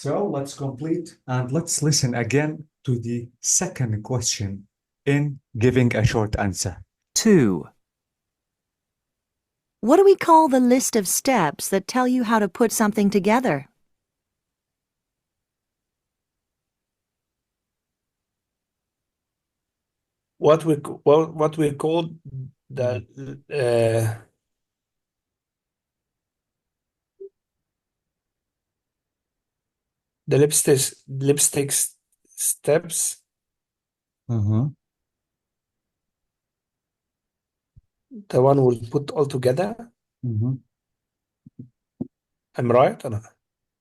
So let's complete and let's listen again to the second question in giving a short answer. 2. What do we call the list of steps that tell you how to put something together? What we call the lipstick steps. The one we'll put all together. I'm right or not?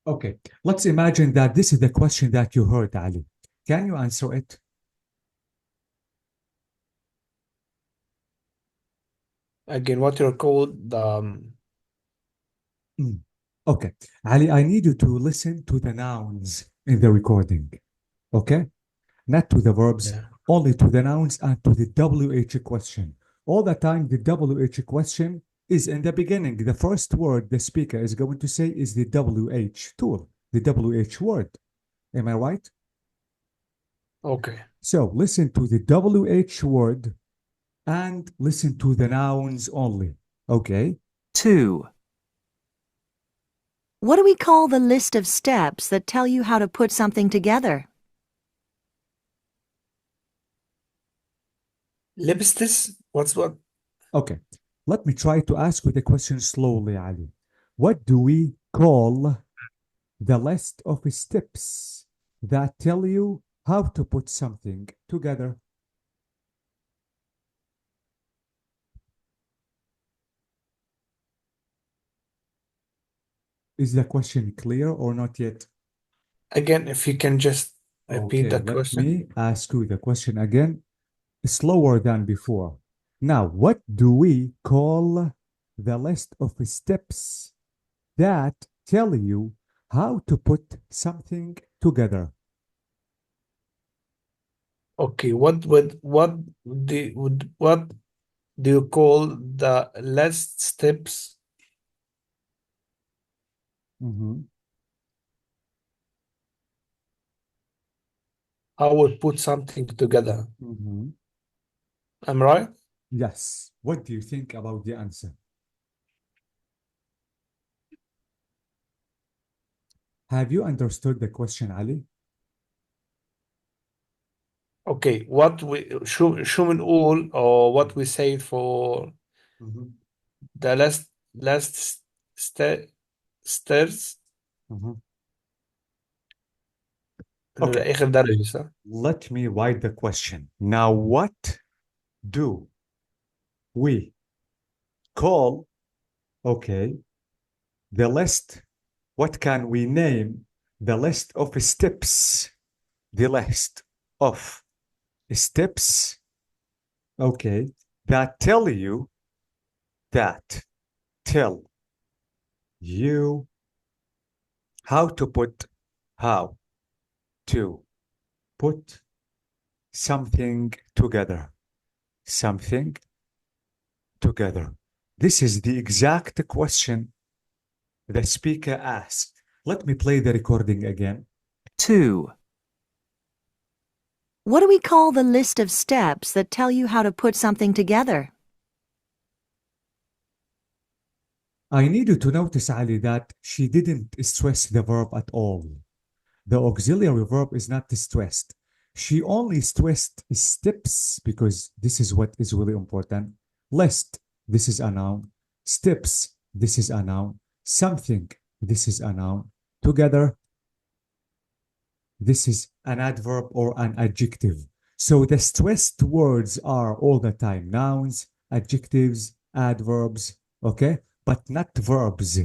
Okay, let's imagine that this is the question that you heard, Ali. Can you answer it? Again, what you're called the Okay, Ali, I need you to listen to the nouns in the recording. Okay? Not to the verbs, yeah. only to the nouns and to the WH question. All the time, the WH question is in the beginning. The first word the speaker is going to say is the WH tool, the WH word. Am I right? Okay. So listen to the WH word and listen to the nouns only. Okay? 2. What do we call the list of steps that tell you how to put something together? Lipsticks? What? Okay. Let me try to ask you the question slowly, Ali. What do we call the list of steps that tell you how to put something together? Is the question clear or not yet? Again, if you can just repeat the Let question. me ask you the question again, slower than before. Now, what do we call the list of steps that tell you how to put something together? Okay, what do you call the last steps? How we put something together? I'm right? Yes. What do you think about the answer? Have you understood the question, Ali? Okay, what we show all or what we say for the last stairs Okay. آخر درجة صح؟ Let me write the question. Now, what do we call, okay, the list? What can we name the list of steps? The list of steps, okay, that tell you how to put something together. Something together. This is the exact question the speaker asked. Let me play the recording again. 2. What do we call the list of steps that tell you how to put something together? I need you to notice, Ali, that she didn't stress the verb at all. The auxiliary verb is not stressed. She only stressed steps because this is what is really important. List, this is a noun. Steps, this is a noun. Something, this is a noun. Together, this is an adverb or an adjective. So the stressed words are all the time nouns, adjectives, adverbs, okay? But not verbs.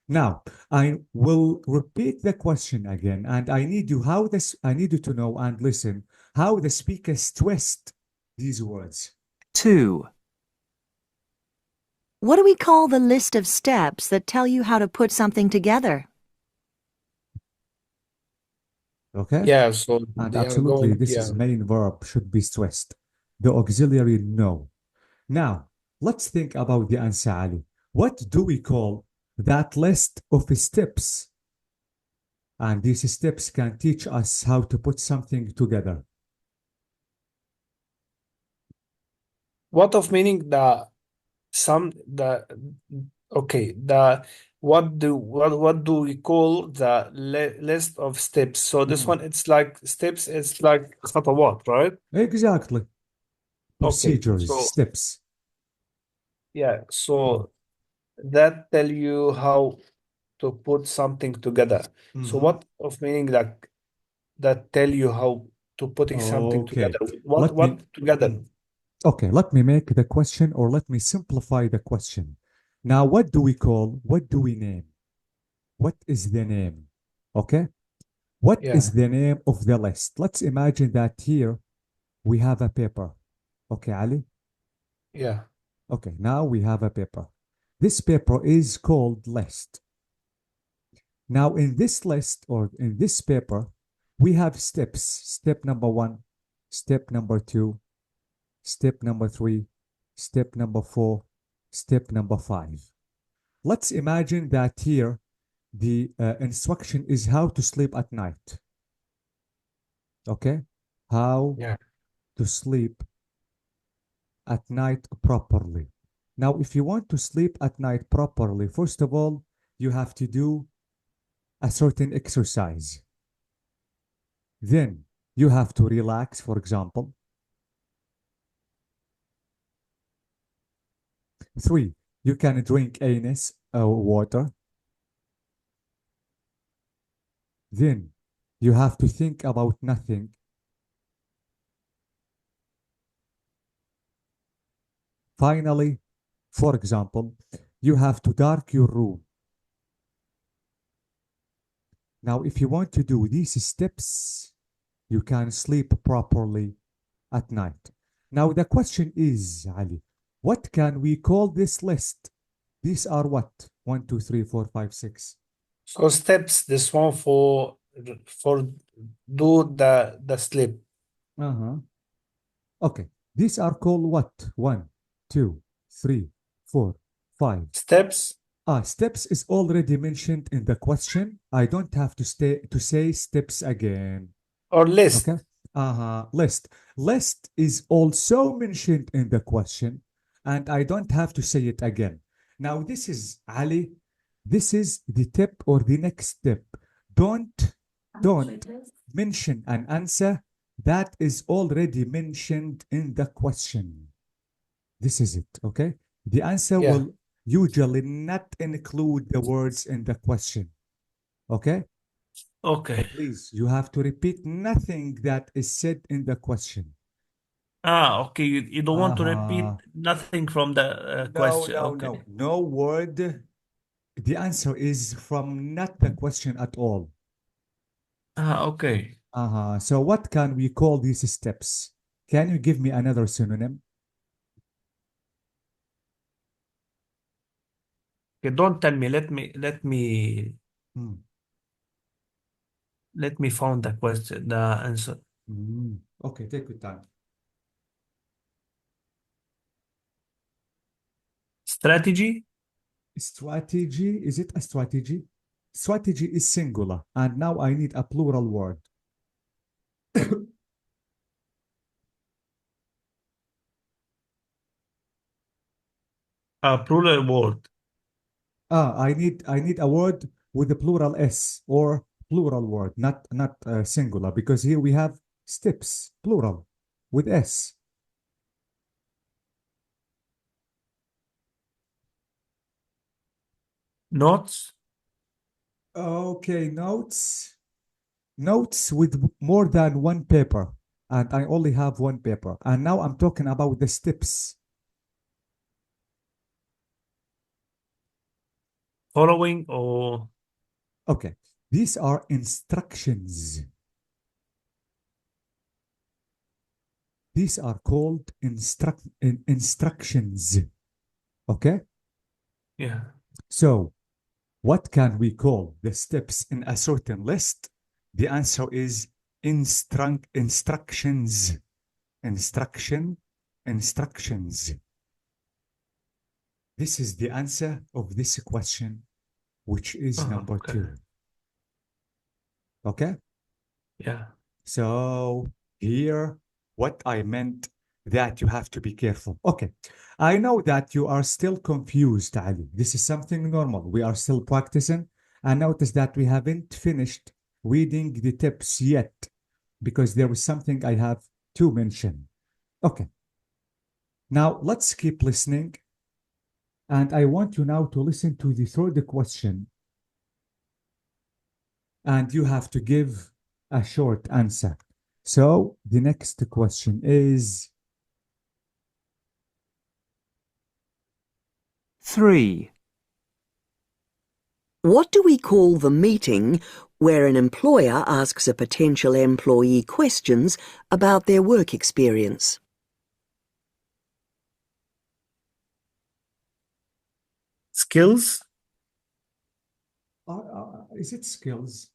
Now, I will repeat the question again, and I need you to know and listen how the speaker stressed these words. 2. What do we call the list of steps that tell you how to put something together? Okay? Yeah, so And they are absolutely, going, this is main verb should be stressed. The auxiliary, no. Now, let's think about the answer, Ali. What do we call that list of steps? And these steps can teach us how to put something together. What of meaning the okay, the what do we call the list of steps? So this Mm. one, it's like steps, it's like خطوات, right? Exactly. Okay, Procedures, so steps. yeah, Mm. so that tell you how to put something together. So Mhm. what of meaning that tell you how to putting something together? Okay. What Let me together? mm. Okay, let me make the question or let me simplify the question. Now, what do we name? What is the name? Okay? What is Yeah, the name of the list? Let's imagine that here we have a paper. Okay, Ali? yeah, Okay, now we have a paper. This paper is called list. Now, in this list or in this paper, we have steps. Step number one, step number two, step number three, step number four, step number five. Let's imagine that here the instruction is how to sleep at night. Okay? How yeah. to sleep at night properly. Now, if you want to sleep at night properly, first of all, you have to do a certain exercise. Then you have to relax, for example. Three, you can drink anise water. Then you have to think about nothing. Finally, for example, you have to dark your room. Now, if you want to do these steps, you can sleep properly at night. Now, the question is, Ali, what can we call this list? These are what? One, two, three, four, five, six. So steps, this one for do the sleep. Uh-huh. Okay. These are called what? One, two, three, four, five. Steps Steps is already mentioned in the question. I don't have to say steps again. or Okay. list. List. List is also mentioned in the question, and I don't have to say it again. Now, this is Ali. This is the tip or the next step. Don't mention an answer that is already mentioned in the question. This is it. Okay. The answer Yeah. will usually not include the words in the question. Okay. So Okay. please, you have to repeat nothing that is said in the question. Okay. You don't want to repeat Uh-huh. nothing from the No, question. no, Okay. no. No word. The answer is from not the question at all. Okay. Uh-huh. So what can we call these steps? Can you give me another synonym? Okay. Don't tell me. Let me Hmm. let me find the question, the answer. Okay, take your time. Strategy, Strategy, is it a strategy? Strategy is singular, and now I need a plural word. plural word. I need a word with a plural s or plural word, not singular, because here we have steps, plural, with s. Notes. Okay, notes. Notes with more than one paper, and I only have one paper. And now I'm talking about the steps. Following or Okay, these are instructions. These are called instructions. Okay, yeah. so what can we call the steps in a certain list? The answer is instructions. Instruction, instructions. This is the answer of this question, which is number Okay. two. Okay? Yeah. So here, what I meant that you have to be careful. Okay. I know that you are still confused, Ali. This is something normal. We are still practicing. I notice that we haven't finished reading the tips yet because there is something I have to mention. Okay. Now let's keep listening. And I want you now to listen to the third question. And you have to give a short answer. So the next question is 3. What do we call the meeting where an employer asks a potential employee questions about their work experience? Skills. is it skills?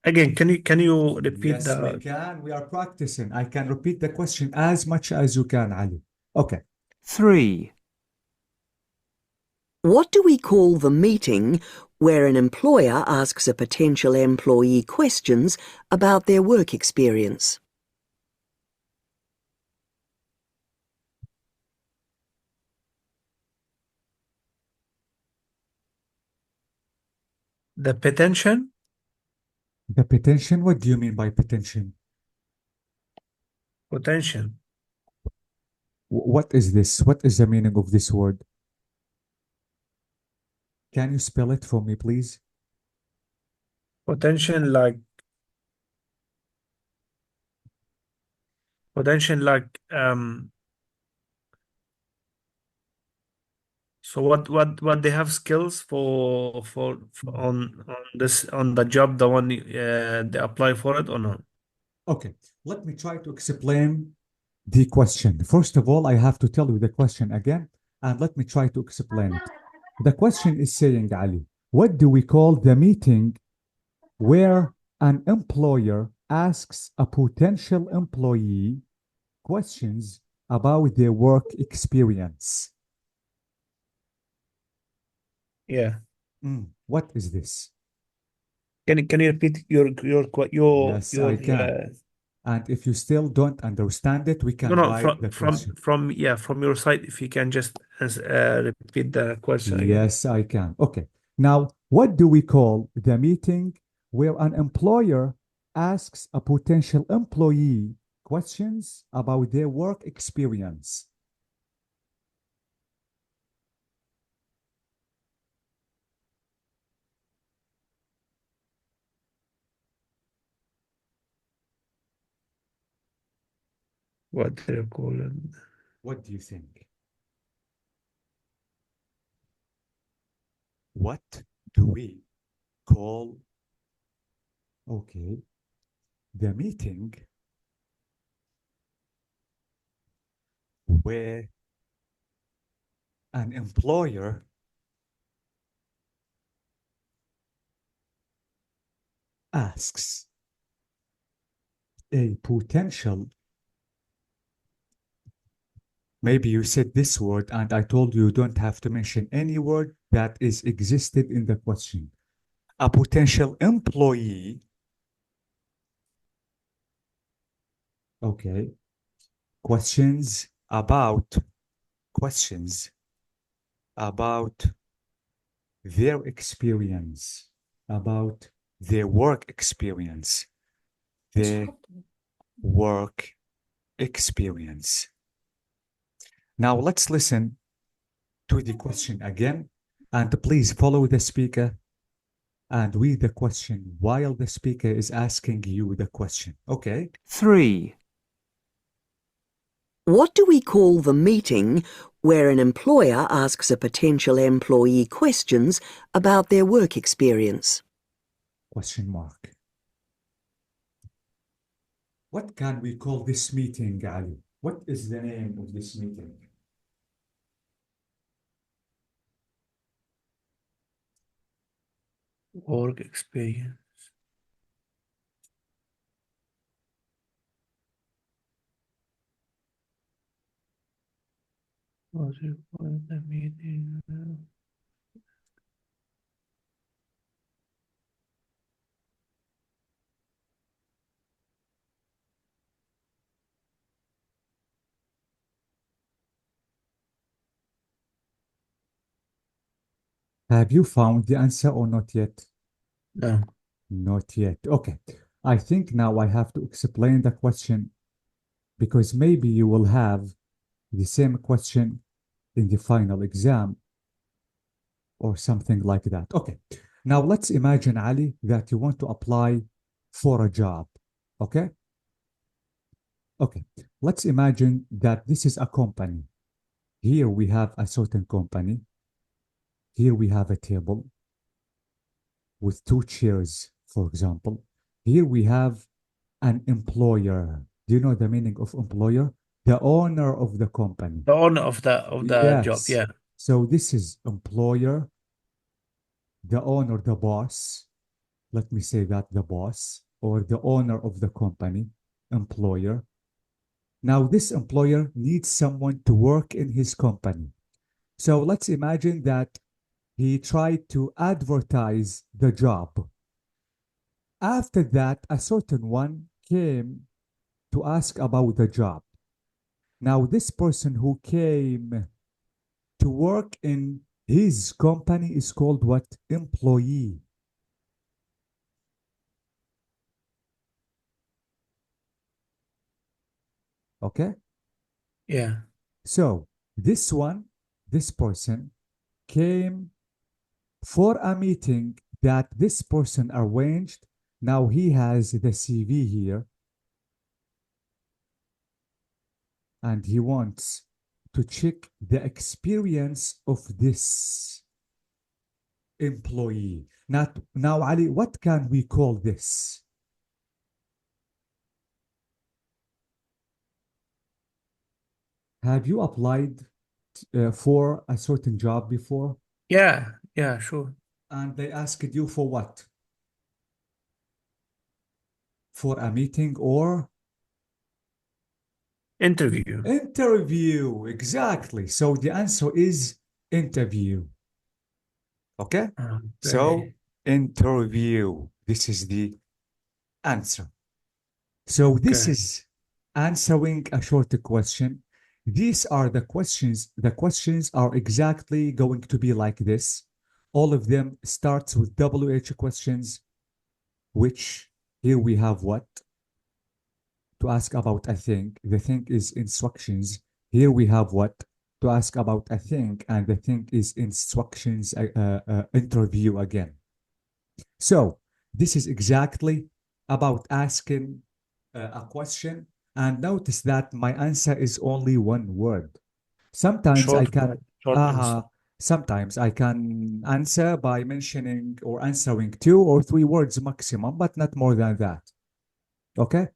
Again, can you repeat Yes, we the can. We are practicing. I can repeat the question as much as you can, Ali. Okay. 3. What do we call the meeting where an employer asks a potential employee questions about their work experience? the potential? The potential, what do you mean by potential? Potential. What is this? What is the meaning of this word? Can you spell it for me, please? Potential like potential like so what they have skills for on this on the job, the one they apply for it or not? Okay, let me try to explain the question. First of all, I have to tell you the question again, and let me try to explain it. The question is saying, Ali, what do we call the meeting where an employer asks a potential employee questions about their work experience? Yeah. What is this? Can you repeat Yes, I can. And if you still don't understand it, we no can no write the question. from your side, if you can just repeat the question again. Yes, I can. Okay. Now, what do we call the meeting where an employer asks a potential employee questions about their work experience? What do you call it? What do you think? What do we call, okay, the meeting where an employer asks a potential, maybe you said this word and I told you don't have to mention any word that is existed in the question. A potential employee, okay, questions about questions about their experience, about their work experience, their work experience. Now let's listen to the question again, and please follow the speaker and read the question while the speaker is asking you the question. Okay? 3. What do we call the meeting where an employer asks a potential employee questions about their work experience? Question mark. What can we call this meeting, Ali? What is the name of this meeting? Work experience. What do you call the meeting? Have you found the answer or not yet? No. Not yet. Okay. I think now I have to explain the question because maybe you will have the same question in the final exam or something like that. Okay. Now let's imagine, Ali, that you want to apply for a job. Okay. Okay. Let's imagine that this is a company. Here we have a certain company. Here we have a table with two chairs, for example. Here we have an employer. Do you know the meaning of employer? The owner of the company. The owner of the job, Yes. yeah. So this is employer, the owner, the boss. Let me say that the boss or the owner of the company, employer. Now, this employer needs someone to work in his company. So let's imagine that he tried to advertise the job. After that, a certain one came to ask about the job. Now, this person who came to work in his company is called what? Employee. Okay? Yeah. So, this one, this person came for a meeting that this person arranged. Now he has the CV here and he wants to check the experience of this employee. Now, Ali, what can we call this? Have you applied for a certain job before Yeah. Yeah, sure. and they asked you for what? For a meeting or Interview. interview? Exactly. So the answer is interview. Okay? So, Okay. interview. This is the answer. So, this Okay. is answering a short question. These are the questions. The questions are exactly going to be like this. All of them starts with WH questions, which here we have what? To ask about a thing. The thing is instructions. Here we have what? To ask about a thing, and the thing is instructions, interview again. So this is exactly about asking a question. And notice that my answer is only one word. Sometimes I Short can, word, short answer. uh, sometimes I can answer by mentioning or answering two or three words maximum, but not more than that. Okay.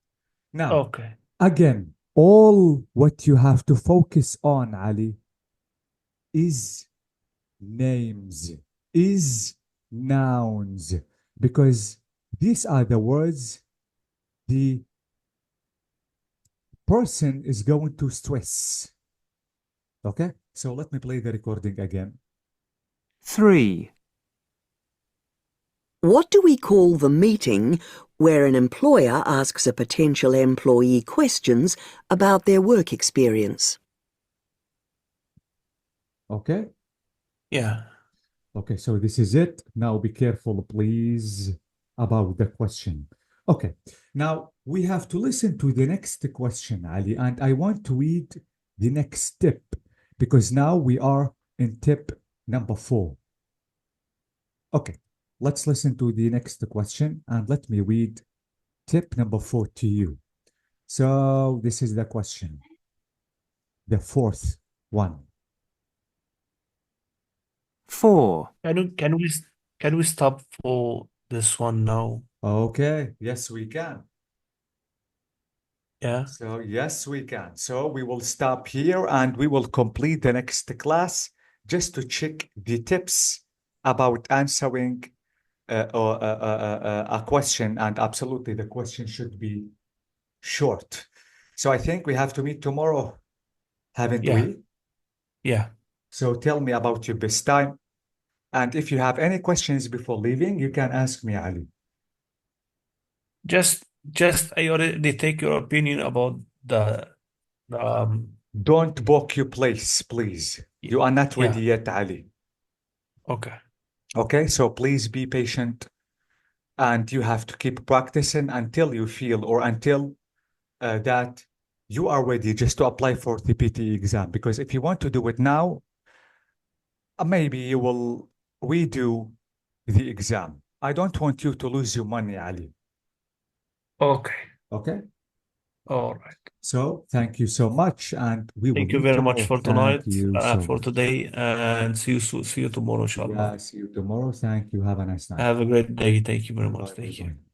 Now, Okay. again, all what you have to focus on, Ali, is names, is nouns, because these are the words the person is going to stress. Okay? So let me play the recording again. 3. What do we call the meeting where an employer asks a potential employee questions about their work experience? Okay? Yeah. Okay, so this is it. Now be careful, please, about the question. Okay, now we have to listen to the next question, Ali, and I want to read the next tip because now we are in tip number 4. Okay, let's listen to the next question and let me read tip number 4 to you. So this is the question, the fourth one. 4. Can we stop for this one now? Okay, yes, we can. Yeah. So yes, we can. So we will stop here and we will complete the next class just to check the tips about answering a question. And absolutely, the question should be short. So I think we have to meet tomorrow, haven't Yeah. we? Yeah. So tell me about your best time. And if you have any questions before leaving, you can ask me, Ali. Just I already take your opinion about the Don't book your place, please. y- You are not ready yeah. yet, Ali. Okay. Okay, so please be patient and you have to keep practicing until you feel or until that you are ready just to apply for the PTE exam. Because if you want to do it now, maybe you will redo the exam. I don't want you to lose your money, Ali. Okay. Okay? All right. So thank you so much, and we will Thank you meet very much tomorrow. for Thank tonight, you so for much. today, and see you tomorrow, inshallah. Yeah, see you tomorrow. Thank you. Have a nice night. Have a great day. Thank you very much. Bye, bye, Thank you. bye.